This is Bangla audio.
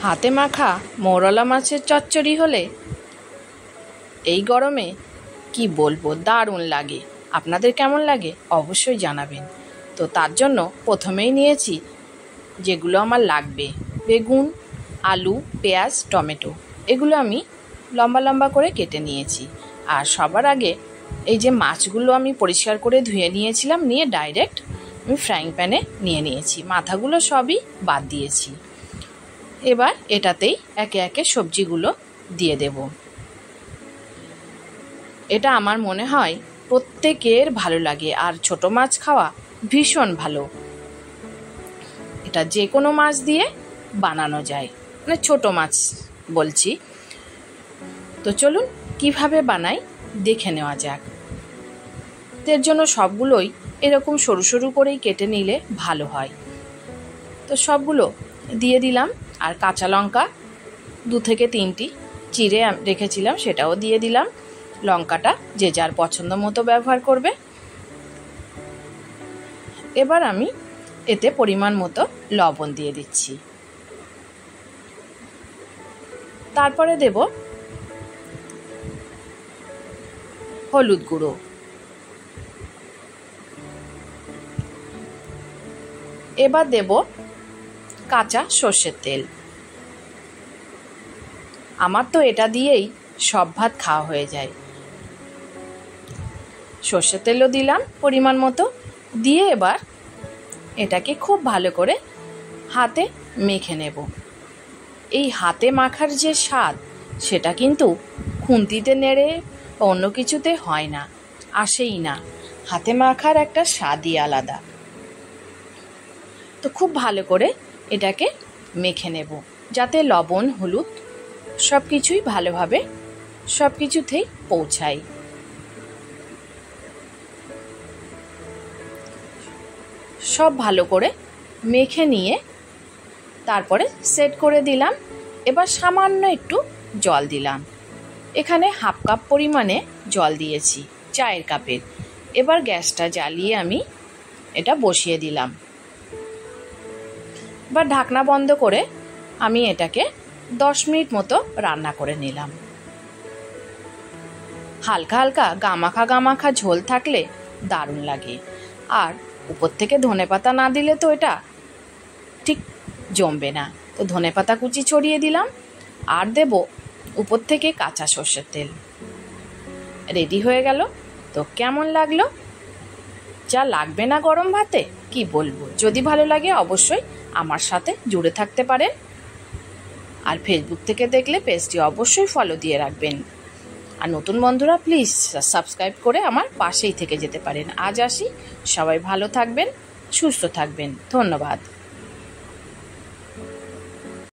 হাতে মাখা মৌরলা মাছের চচ্চড়ি হলে এই গরমে কি বলবো, দারুণ লাগে। আপনাদের কেমন লাগে অবশ্যই জানাবেন। তো তার জন্য প্রথমেই নিয়েছি যেগুলো আমার লাগবে: বেগুন, আলু, পেঁয়াজ, টমেটো। এগুলো আমি লম্বা লম্বা করে কেটে নিয়েছি। আর সবার আগে এই যে মাছগুলো আমি পরিষ্কার করে ধুয়ে নিয়েছিলাম, নিয়ে ডাইরেক্ট আমি ফ্রাইং প্যানে নিয়ে নিয়েছি। মাথাগুলো সবই বাদ দিয়েছি। এবার এটাতেই একে একে সবজিগুলো দিয়ে দেব। এটা আমার মনে হয় প্রত্যেকের ভালো লাগে, আর ছোট মাছ খাওয়া ভীষণ ভালো। এটা যে কোনো মাছ দিয়ে বানানো যায়, মানে ছোট মাছ বলছি। তো চলুন কিভাবে বানাই দেখে নেওয়া যাক। এর জন্য সবগুলোই এরকম সরু সরু করেই কেটে নিলে ভালো হয়। তো সবগুলো দিয়ে দিলাম। আর কাঁচা লঙ্কা 2 থেকে 3টি চিড়ে রেখেছিলাম, সেটাও দিয়ে দিলাম। লঙ্কাটা যে যার পছন্দ মতো ব্যবহার করবে। এবার আমি এতে পরিমাণ মতো লবণ দিয়ে দিচ্ছি। তারপরে দেব হলুদ গুঁড়ো, এবার দেব কাঁচা সর্ষের তেল। আমার তো এটা দিয়েই সব ভাত খাওয়া হয়ে যায়। সর্ষের তেলও দিলাম পরিমাণ মতো, দিয়ে এবার এটাকে খুব ভালো করে হাতে মেখে নেব। এই হাতে মাখার যে স্বাদ, সেটা কিন্তু খুন্তিতে নেড়ে অন্য কিছুতে হয় না, আসেই না। হাতে মাখার একটা স্বাদই আলাদা। তো খুব ভালো করে এটাকে মেখে নেব, যাতে লবণ, হলুদ সব কিছুই ভালোভাবে সব কিছুতেই পৌঁছায়। সব ভালো করে মেখে নিয়ে তারপরে সেট করে দিলাম। এবার সামান্য একটু জল দিলাম। এখানে 1/2 কাপ পরিমাণে জল দিয়েছি, চায়ের কাপের। এবার গ্যাসটা জ্বালিয়ে আমি এটা বসিয়ে দিলাম। এবার ঢাকনা বন্ধ করে আমি এটাকে 10 মিনিট মতো রান্না করে নিলাম। হালকা হালকা গামাখা গামাখা ঝোল থাকলে দারুণ লাগে। আর উপর থেকে ধনেপাতা না দিলে তো এটা ঠিক জমবে না। তো ধনেপাতা কুচি ছড়িয়ে দিলাম, আর দেব উপর থেকে কাঁচা সর্ষের তেল। রেডি হয়ে গেল। তো কেমন লাগলো? যা লাগবে না গরম ভাতে, কি বলবো। যদি ভালো লাগে অবশ্যই আমার সাথে জুড়ে থাকতে পারেন। আর ফেসবুক থেকে দেখলে পেজটি অবশ্যই ফলো দিয়ে রাখবেন। আর নতুন বন্ধুরা প্লিজ সাবস্ক্রাইব করে আমার পাশেই থেকে যেতে পারেন। আজ আসি, সবাই ভালো থাকবেন, সুস্থ থাকবেন। ধন্যবাদ।